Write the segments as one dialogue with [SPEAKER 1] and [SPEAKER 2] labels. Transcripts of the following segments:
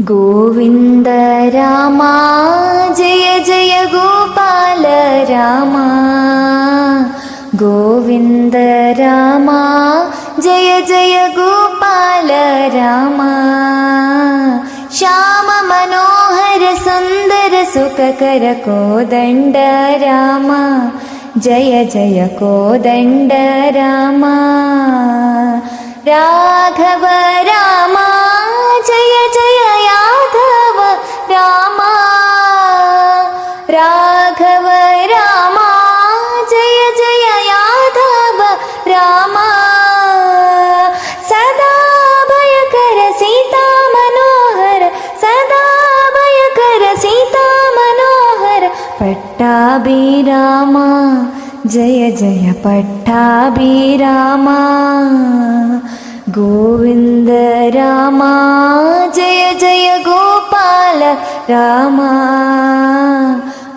[SPEAKER 1] गोविन्द रामा जय जय गोपाल रामा गोविन्द रामा जय जय गोपाल रामा श्याम मनोहर सुन्दर सुखकर कोदण्ड रामा जय जय कोदण्ड रामा राघव रामा जय जय यादव रामा राघव रामा जय जय यादव रामा सदा भयकर सीता मनोहर सदा भयकर सीता मनोहर पट्टाभिरामा जय जय पट्टाभिरामा गोविन्द रामा जय जय गोपाल रामा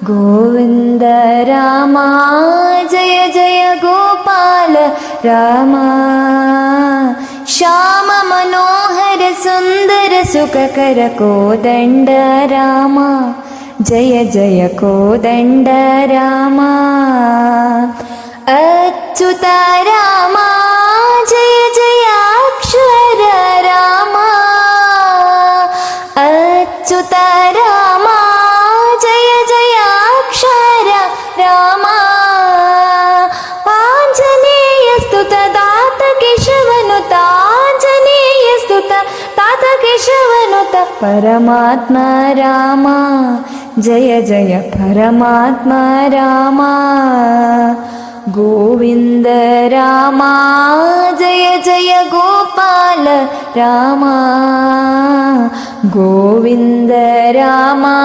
[SPEAKER 1] गोविन्द रामा जय जय गोपाल रामा श्याम मनोहर सुन्दर सुखकर कोदण्ड रामा जय जय कोदण्ड रामा अच्युत रामा जय जय अक्षर रामा अच्युत रामा जय जय अक्षर रामा आञ्जनेय स्तुत तात केशवनुत आञ्जनेय स्तुत तात केशवनुत परमात्मा रामा जय जय परमात्मा रामा गोविन्द रामा जय जय गोपाल रामा गोविन्द रामा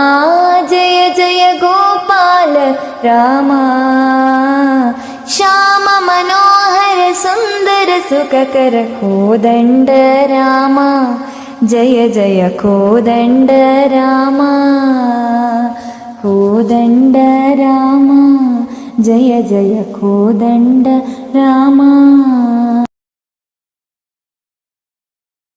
[SPEAKER 1] जय जय गोपाल रामा श्याम मनोहर सुन्दर सुखकर कोदण्ड रामा जय जय कोदण्ड रामा कोदण्ड रामा जय जय कोदण्ड रामा।